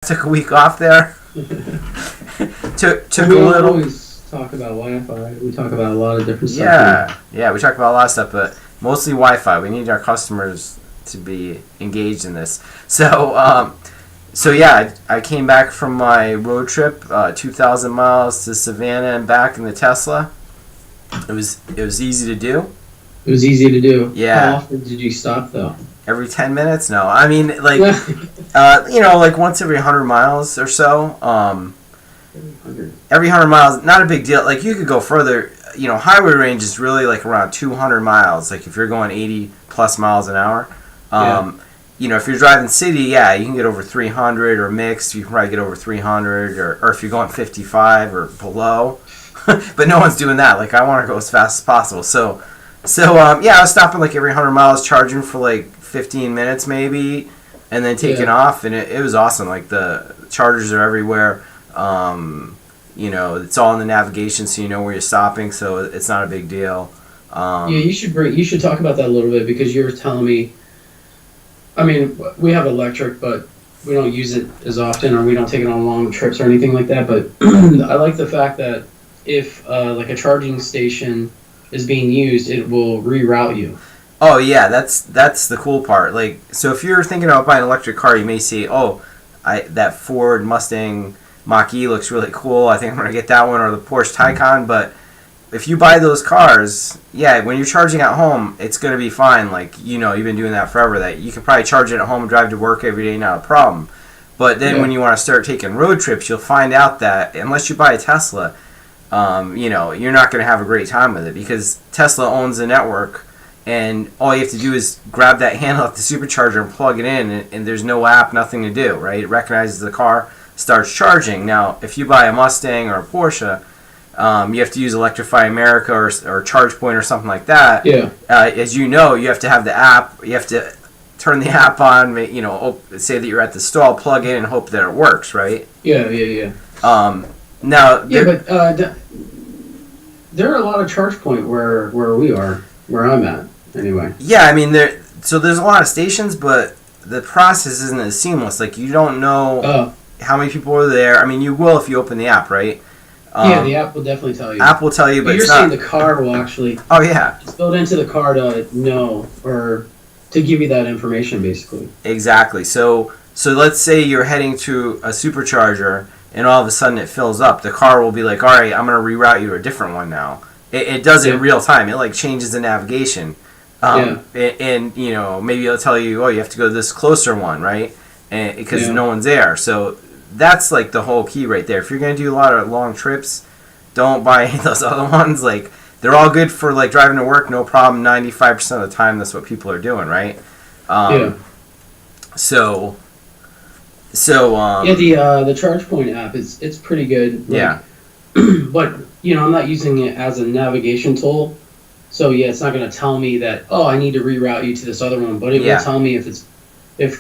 Took a week off there. took we a little. always talk about Wi-Fi. We talk about a lot of different stuff. Yeah, we talk about a lot of stuff, but mostly Wi-Fi. We need our customers to be engaged in this. So yeah, I came back from my road trip, 2,000 miles to Savannah and back in the Tesla. It was easy to do. It was easy to do. Yeah. How often did you stop though? Every 10 minutes? No, I mean like once every 100 miles or so. Every 100 miles, not a big deal. Like you could go further. Highway range is really like around 200 miles. Like if you're going 80 plus miles an hour. If you're driving city, you can get over 300 or mixed. You can probably get over 300 or if you're going 55 or below. But no one's doing that. Like I want to go as fast as possible. So I was stopping like every 100 miles, charging for like 15 minutes maybe, and then taking off, and it was awesome. Like the chargers are everywhere. It's all in the navigation, so you know where you're stopping, so it's not a big deal. You should talk about that a little bit, because you were telling me. I mean, we have electric, but we don't use it as often, or we don't take it on long trips or anything like that. But I like the fact that if like a charging station is being used, it will reroute you. Oh yeah, that's the cool part. Like, so if you're thinking about buying an electric car, you may see, that Ford Mustang Mach-E looks really cool. I think I'm gonna get that one, or the Porsche Taycan. But if you buy those cars, when you're charging at home, it's gonna be fine. Like you've been doing that forever. That you can probably charge it at home and drive to work every day, not a problem. But then when you want to start taking road trips, you'll find out that unless you buy a Tesla, you're not gonna have a great time with it, because Tesla owns the network. And all you have to do is grab that handle off the supercharger and plug it in, and there's no app, nothing to do, right? It recognizes the car, starts charging. Now, if you buy a Mustang or a Porsche, you have to use Electrify America or ChargePoint or something like that. Yeah. As you know, you have to have the app. You have to turn the app on, say that you're at the stall, plug in, and hope that it works, right? Yeah. Now. But there are a lot of ChargePoint where we are. Where I'm at, anyway. Yeah, I mean, there's a lot of stations, but the process isn't as seamless. Like, you don't know how many people are there. I mean, you will if you open the app, right? The app will definitely tell you. App will tell you, but you're saying the car will actually... Oh, yeah. It's built into the car to know, or to give you that information, basically. Exactly. So let's say you're heading to a supercharger, and all of a sudden it fills up. The car will be like, all right, I'm going to reroute you to a different one now. It does it in real time. It like changes the navigation, and maybe it'll tell you, you have to go to this closer one, right? And because no one's there. So that's like the whole key right there. If you're gonna do a lot of long trips, don't buy any of those other ones. Like they're all good for like driving to work, no problem. 95% of the time, that's what people are doing, right? So the ChargePoint app it's pretty good. Like, but I'm not using it as a navigation tool, so it's not going to tell me that I need to reroute you to this other one, but it will tell me if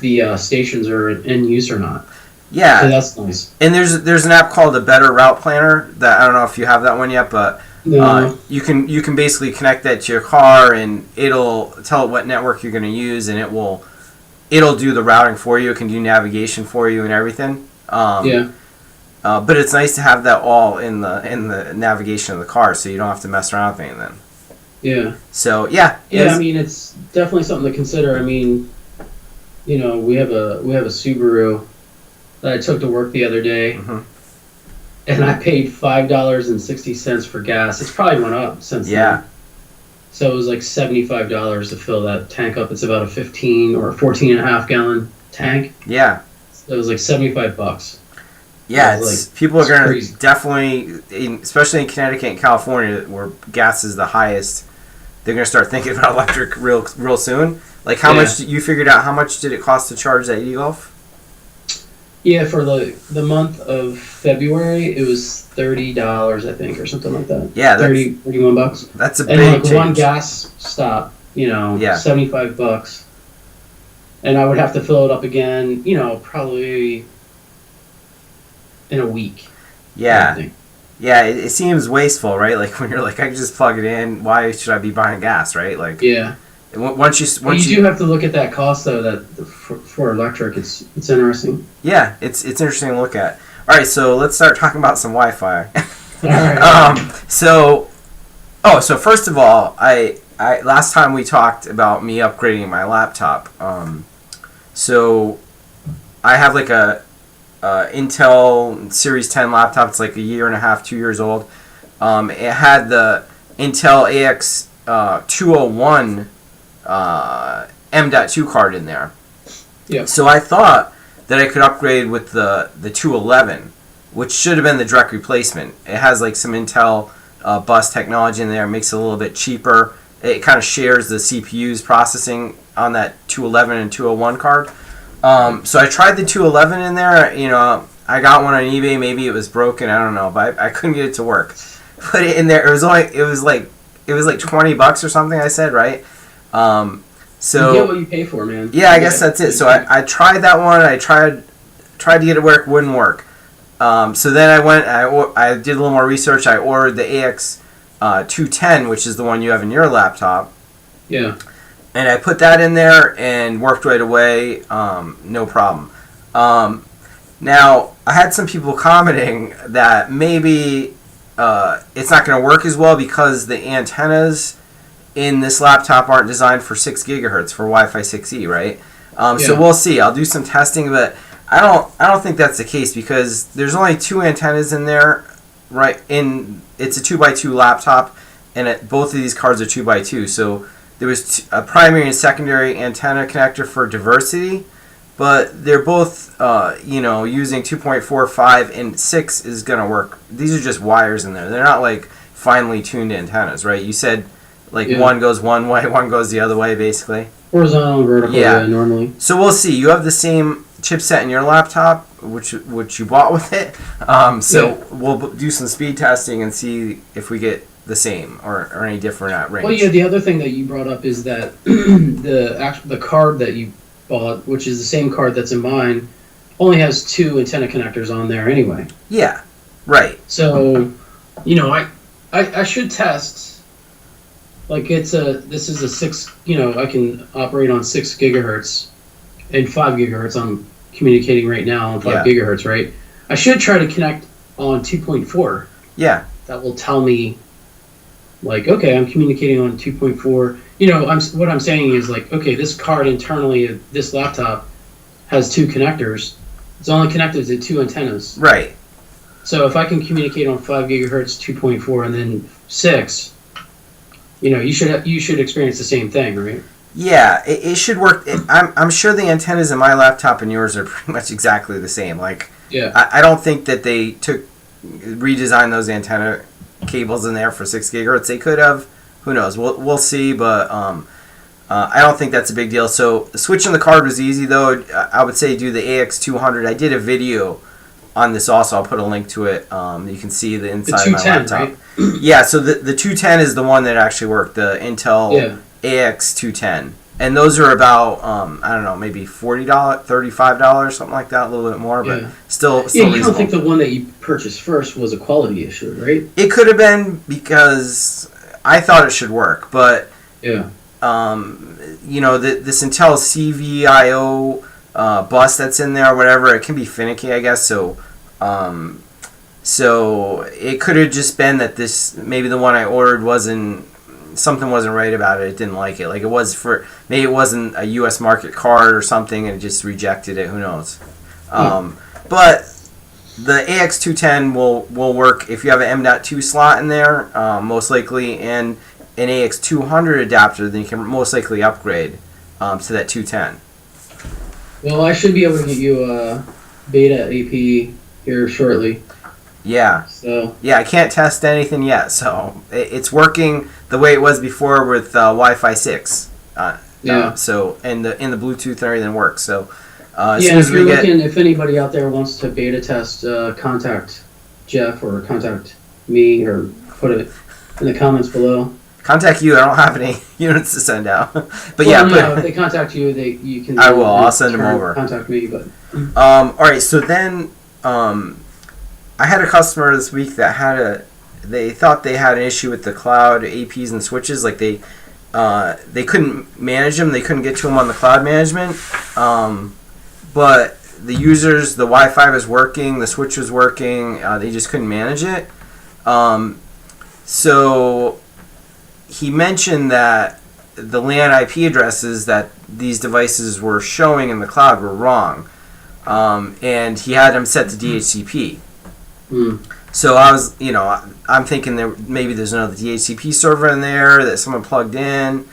the stations are in use or not. Yeah, so that's nice. And there's an app called a Better Route Planner that I don't know if you have that one yet, but you can basically connect that to your car, and it'll tell it what network you're going to use, and it'll do the routing for you. It can do navigation for you and everything. But it's nice to have that all in the navigation of the car, so you don't have to mess around with anything. Yeah. So I mean, it's definitely something to consider. I mean, we have a Subaru that I took to work the other day, and I paid $5.60 for gas. It's probably went up since then. So it was like $75 to fill that tank up. It's about a 15 or 14 and a half gallon tank. Yeah. So it was like $75. Yeah, people are going to definitely, especially in Connecticut and California, where gas is the highest, they're going to start thinking about electric real soon. Like, how much, you figured out how much did it cost to charge that e-Golf? Yeah, for the month of February, it was $30, I think, or something like that. Yeah. $31. That's a big change. And one gas stop, $75. And I would have to fill it up again, probably in a week. Yeah. Yeah, it seems wasteful, right? Like when you're like, I can just plug it in. Why should I be buying gas, right? Like, You do have to look at that cost though. That for electric, it's interesting. Yeah, it's interesting to look at. All right, so let's start talking about some Wi-Fi. All right. So first of all, I last time we talked about me upgrading my laptop. So I have like a Intel Series 10 laptop. It's like a year and a half, 2 years old. It had the Intel AX 201 M.2 card in there. Yeah. So I thought that I could upgrade with the 211, which should have been the direct replacement. It has like some Intel bus technology in there. It makes it a little bit cheaper. It kind of shares the CPU's processing on that 211 and 201 card. So I tried the 211 in there. You know, I got one on eBay. Maybe it was broken. I don't know, but I couldn't get it to work. Put it in there. It was like $20 or something. I said, right? So you get what you pay for, man. Yeah, I guess that's it. So I tried that one. I tried to get it to work. Wouldn't work. So then I did a little more research. I ordered the AX 210, which is the one you have in your laptop. Yeah. And I put that in there and worked right away. No problem. Now, I had some people commenting that maybe it's not going to work as well because the antennas in this laptop aren't designed for 6 gigahertz for Wi-Fi 6E, right? So we'll see. I'll do some testing, but I don't think that's the case because there's only 2 antennas in there, right? It's a 2x2 laptop, and both of these cards are 2x2. So there was a primary and secondary antenna connector for diversity, but they're both using 2.45, and 6 is going to work. These are just wires in there. They're not like finely tuned antennas, right? You said one goes one way, one goes the other way, basically. Horizontal and vertical, yeah, normally. So we'll see. You have the same chipset in your laptop, which you bought with it. We'll do some speed testing and see if we get the same or any different at range. Well, yeah, the other thing that you brought up is that the card that you bought, which is the same card that's in mine, only has 2 antenna connectors on there anyway. Yeah, right. So, I should test. Like this is a 6. I can operate on 6 gigahertz and 5 gigahertz. I'm communicating right now on 5 gigahertz, right? I should try to connect on 2.4. Yeah. That will tell me, like, okay, I'm communicating on 2.4. What I'm saying is, like, okay, this card internally of this laptop has 2 connectors. It's only connected to 2 antennas. Right. So if I can communicate on 5 gigahertz, 2.4, and then 6, you should experience the same thing, right? Yeah, it should work. I'm sure the antennas in my laptop and yours are pretty much exactly the same. Like, I don't think that they redesigned those antenna cables in there for 6 gigahertz. They could have. Who knows? We'll see, but I don't think that's a big deal. So switching the card was easy, though. I would say do the AX200. I did a video on this also. I'll put a link to it. You can see the inside of my laptop. Right? Yeah, so the 210 is the one that actually worked, the Intel AX210. And those are about, I don't know, maybe $40, $35, something like that, a little bit more, but still reasonable. You don't think the one that you purchased first was a quality issue, right? It could have been because I thought it should work, but this Intel CVIO bus that's in there or whatever, it can be finicky, I guess. So it could have just been that maybe the one I ordered something wasn't right about it. It didn't like it. Like maybe it wasn't a U.S. market card or something, and it just rejected it. Who knows? But the AX210 will work if you have an M.2 slot in there, most likely, and an AX200 adapter. Then you can most likely upgrade to that 210. Well, I should be able to get you a beta AP here shortly. Yeah. So. Yeah, I can't test anything yet, so it's working the way it was before with Wi-Fi 6. So and the Bluetooth and everything works. So as soon as if anybody out there wants to beta test, contact Jeff or contact me or put it in the comments below. Contact you. I don't have any units to send out. But if they contact you, you can. I will. I'll send them over. Contact me, but. All right. So then, I had a customer this week that they thought they had an issue with the cloud APs and switches. Like they they couldn't manage them. They couldn't get to them on the cloud management. But the users, the Wi-Fi was working, the switch was working. They just couldn't manage it. So he mentioned that the LAN IP addresses that these devices were showing in the cloud were wrong. And he had them set to DHCP. So I'm thinking maybe there's another DHCP server in there that someone plugged in,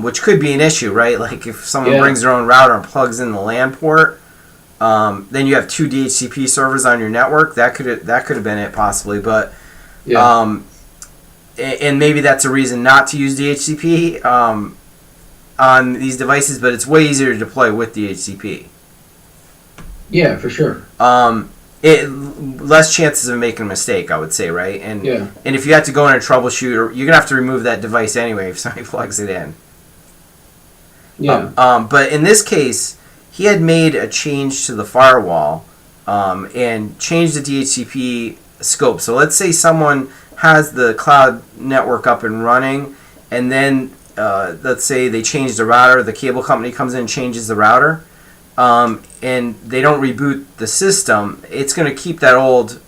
which could be an issue, right? Like if someone brings their own router and plugs in the LAN port, then you have 2 DHCP servers on your network. That could have been it possibly, but and maybe that's a reason not to use DHCP on these devices. But it's way easier to deploy with DHCP. Yeah, for sure. Less chances of making a mistake, I would say, right? And and if you have to go in and troubleshoot, or you're gonna have to remove that device anyway if somebody plugs it in. But in this case, he had made a change to the firewall and changed the DHCP scope. So let's say someone has the cloud network up and running, and then let's say they change the router. The cable company comes in and changes the router. And they don't reboot the system, it's going to keep that old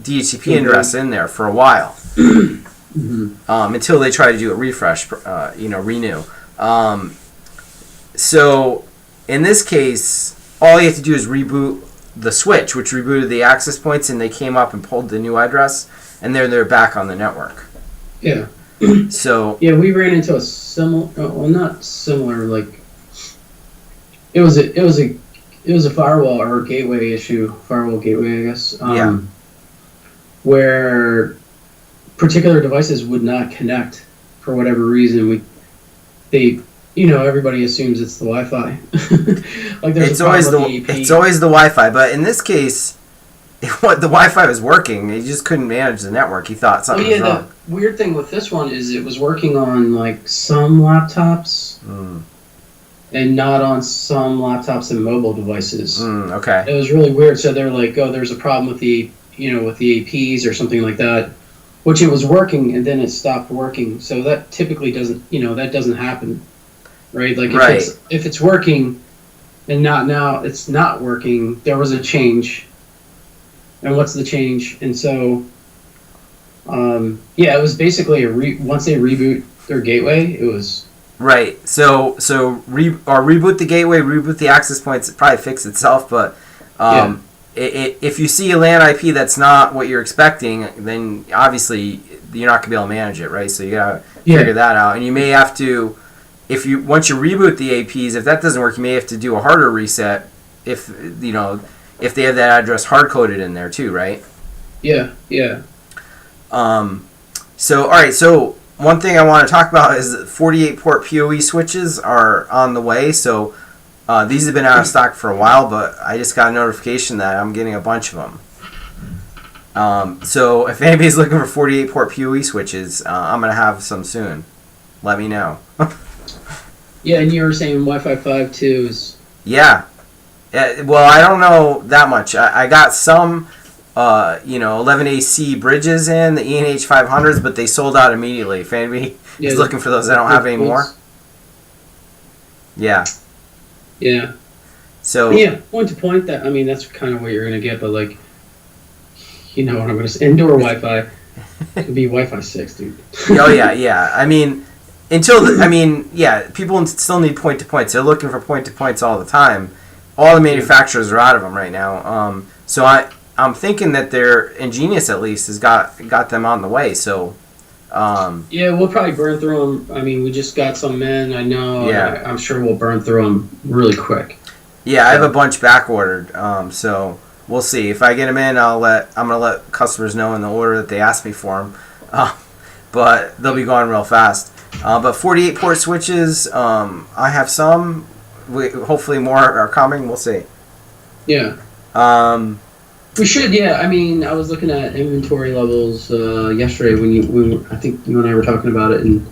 DHCP address in there for a while until they try to do a refresh, renew. So in this case, all you have to do is reboot the switch, which rebooted the access points, and they came up and pulled the new address, and they're back on the network. Yeah. So we ran into a similar, not similar, like. It was a firewall or gateway issue, firewall gateway, I guess. Where particular devices would not connect for whatever reason. Everybody assumes it's the Wi-Fi. Like there's always the Wi-Fi, but in this case, the Wi-Fi was working. He just couldn't manage the network. He thought something was wrong. The weird thing with this one is it was working on like some laptops. And not on some laptops and mobile devices. Okay. It was really weird. So they're like, "Oh, there's a problem with the APs or something like that," which it was working and then it stopped working. So that typically doesn't happen, right? Like if it's working and now it's not working, there was a change. And what's the change? And so, it was basically once they reboot their gateway, it was. Right. So reboot the gateway, reboot the access points. It probably fix itself, but if you see a LAN IP that's not what you're expecting, then obviously you're not gonna be able to manage it, right? So you gotta figure that out, and you may have to, once you reboot the APs, if that doesn't work, you may have to do a harder reset. If they have that address hard coded in there too, right? Yeah. So all right, so. One thing I want to talk about is that 48 port PoE switches are on the way. So these have been out of stock for a while, but I just got a notification that I'm getting a bunch of them. So if anybody's looking for 48 port PoE switches, I'm going to have some soon. Let me know. And you were saying Wi-Fi 5 too is... Yeah. Well, I don't know that much. I got some... 11AC bridges in the ENH 500s, but they sold out immediately. If anybody is looking for those, I don't have any more. Yeah. So point to point. That's kind of what you're gonna get, but like, what I'm gonna say. Indoor Wi-Fi. It could be Wi-fi 6, dude. Oh yeah. People still need point to points. They're looking for point to points all the time. All the manufacturers are out of them right now. So I'm thinking that their Ingenious at least has got them on the way. So, we'll probably burn through them. We just got some in. I know. Yeah. I'm sure we'll burn through them really quick. Yeah, I have a bunch back ordered. So we'll see if I get them in. I'm gonna let customers know in the order that they asked me for them. But they'll be going real fast. But 48 port switches. I have some. Hopefully more are coming. We'll see. Yeah. We should, I was looking at inventory levels yesterday when I think you and I were talking about it, and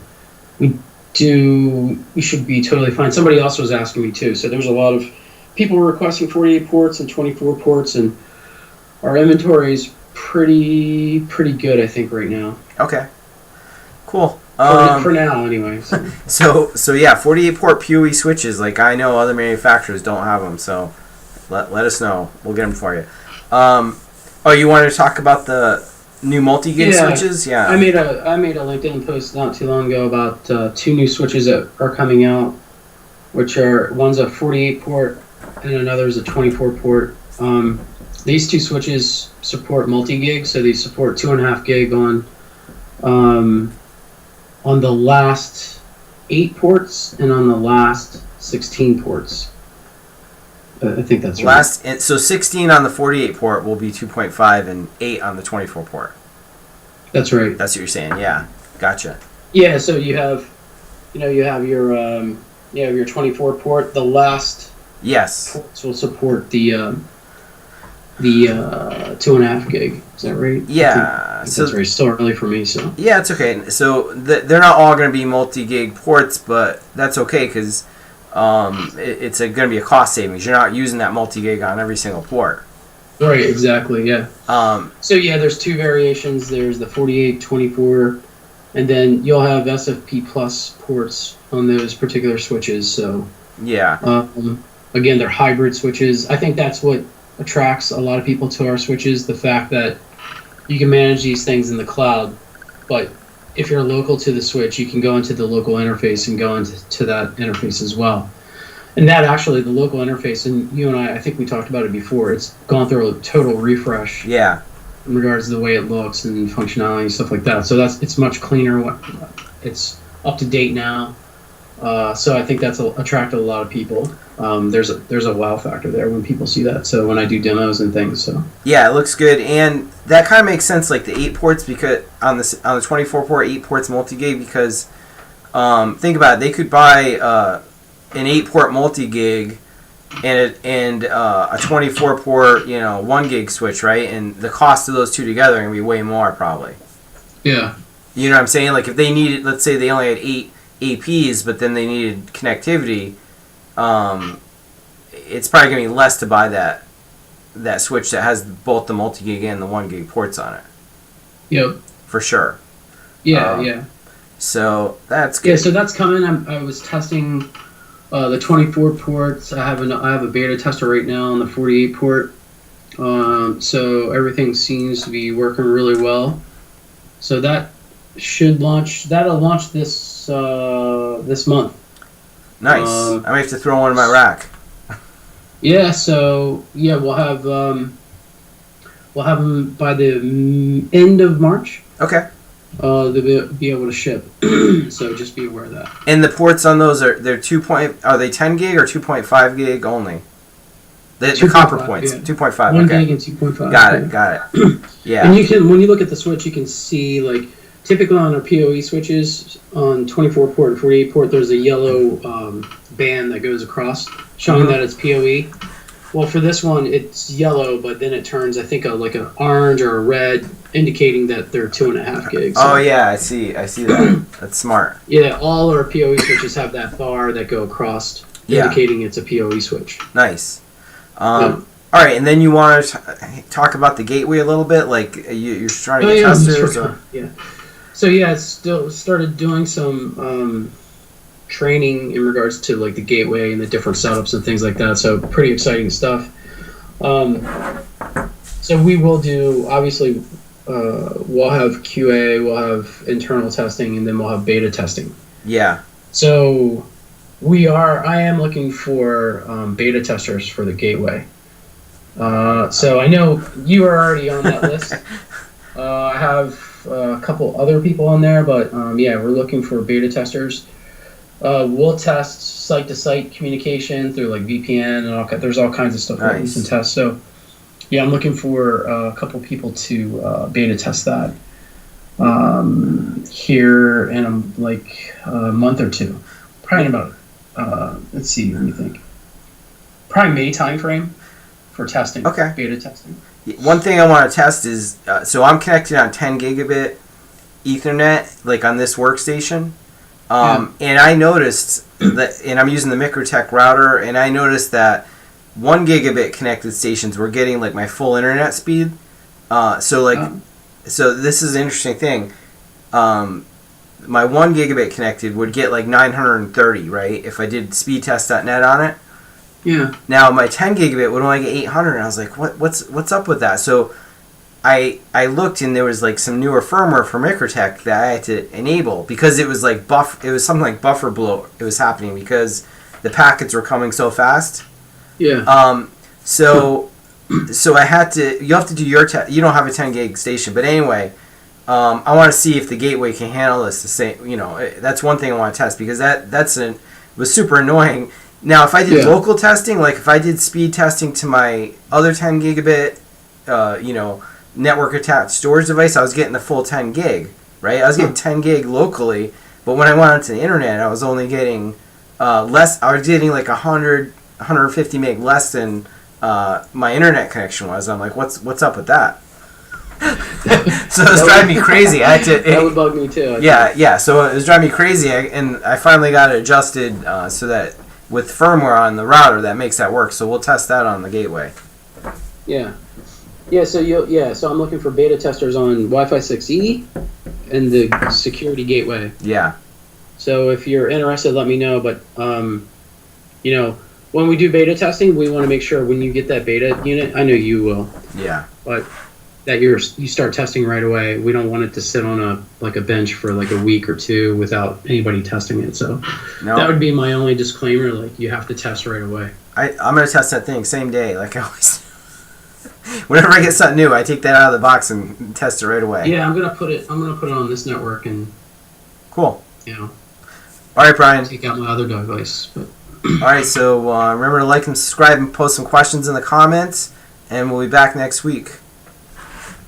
we should be totally fine. Somebody else was asking me too, so there's a lot of people requesting 48 ports and 24 ports, and our inventory is pretty good, I think, right now. Okay, cool. For now, anyway. So yeah, 48 port PoE switches. Like I know other manufacturers don't have them, so let us know. We'll get them for you. You wanted to talk about the new multi-gig switches? Yeah. I made a LinkedIn post not too long ago about 2 new switches that are coming out, which are one's a 48 port and another is a 24 port. These 2 switches support multi-gig, so they support 2.5 gig on the last 8 ports and on the last 16 ports. I think that's right. So 16 on the 48 port will be 2.5 and 8 on the 24 port. That's right. That's what you're saying. Yeah, gotcha. Yeah, so you have your 24 port. The last ports will support the 2.5 gig. Is that right? Yeah. So that's right. Still early for me. So yeah, it's okay. So they're not all going to be multi-gig ports, but that's okay because it's going to be a cost savings. You're not using that multi-gig on every single port. Right. Exactly. Yeah. So yeah, there's 2 variations. There's the 48, 24, and then you'll have SFP plus ports on those particular switches. So yeah. Again, they're hybrid switches. I think that's what attracts a lot of people to our switches, the fact that you can manage these things in the cloud, but if you're local to the switch, you can go into the local interface and go into that interface as well. And that actually, the local interface, and you and I think we talked about it before, it's gone through a total refresh. Yeah. In regards to the way it looks and functionality and stuff like that. So it's much cleaner. It's up to date now. So I think that's attracted a lot of people. There's a wow factor there when people see that. So when I do demos and things, so yeah, it looks good, and that kind of makes sense. Like the 8 ports, because on the 24 port 8 ports multi-gig, because think about it, they could buy an 8 port multi-gig and a 24 port 1 gig switch, right? And the cost of those 2 together are gonna be way more probably. Yeah. You know what I'm saying? Like if they needed, let's say they only had 8 APs, but then they needed connectivity, it's probably going to be less to buy that switch that has both the multi-gig and the 1 gig ports on it. Yep. For sure. Yeah. So that's good. Yeah, so that's coming. I was testing the 24 ports. I have a beta tester right now on the 48 port. So everything seems to be working really well. So that should launch. That'll launch this month. Nice. I might have to throw one in my rack. Yeah. So yeah, we'll have them by the end of March. Okay. They'll be able to ship. So just be aware of that. And the ports on those are they 10 gig or 2.5 gig only? The copper points, yeah. 2.5. 1 gig and 2.5. Got it. Yeah. And when you look at the switch, you can see like typically on our PoE switches on 24 port and 48 port, there's a yellow band that goes across showing that it's PoE. Well, for this one, it's yellow, but then it turns, I think, like an orange or a red, indicating that they're 2.5 gigs. So. Oh yeah, I see that. That's smart. Yeah, all our PoE switches have that bar that go across, indicating it's a PoE switch. Nice. All right, and then you want to talk about the gateway a little bit, like you're trying to get testers. Sure. Yeah. So yeah, still started doing some training in regards to like the gateway and the different setups and things like that. So pretty exciting stuff. So we will do, obviously, we'll have QA, we'll have internal testing, and then we'll have beta testing. Yeah. So I am looking for beta testers for the gateway. So I know you are already on that list. I have a couple other people on there, but yeah, we're looking for beta testers. We'll test site-to-site communication through like VPN and there's all kinds of stuff that we can test. So yeah, I'm looking for a couple people to beta test that here in like a month or two. Probably about let's see, let me think. Probably May timeframe for testing. Okay. Beta testing. One thing I want to test is so I'm connected on 10 gigabit Ethernet, like on this workstation. And I noticed that, and I'm using the Microtech router, and I noticed that 1 gigabit connected stations were getting like my full internet speed. So this is an interesting thing. my 1 gigabit connected would get like 930, right? If I did speedtest.net on it. Yeah. Now my 10 gigabit would only get 800, and I was like, what's up with that? So I looked, and there was like some newer firmware for Microtech that I had to enable because it was like it was something like buffer bloat. It was happening because the packets were coming so fast. Yeah. So I had to. You have to do your test. You don't have a 10 gig station, but anyway, I want to see if the gateway can handle this. The same, that's one thing I want to test because was super annoying. Now, if I did local testing, like if I did speed testing to my other 10 gigabit, network attached storage device, I was getting the full 10 gig, right? I was getting 10 gig locally, but when I went onto the internet, I was only getting less. I was getting like 100, 150 meg less than my internet connection was. I'm like, what's up with that? So it was driving me crazy. That would bug me too. Yeah. So it was driving me crazy, and I finally got it adjusted so that with firmware on the router that makes that work. So we'll test that on the gateway. Yeah. Yeah. So I'm looking for beta testers on wifi6e and the security gateway. Yeah. So if you're interested, let me know. But when we do beta testing, we want to make sure when you get that beta unit, I know you will. Yeah. But that you start testing right away. We don't want it to sit on a bench for like a week or two without anybody testing it. So that would be my only disclaimer. Like you have to test right away. I'm gonna test that thing same day. Like I always. Whenever I get something new, I take that out of the box and test it right away. Yeah, I'm gonna put it on this network and. Cool. All right, Brian. Take out my other device. But. All right. So remember to like and subscribe and post some questions in the comments, and we'll be back next week.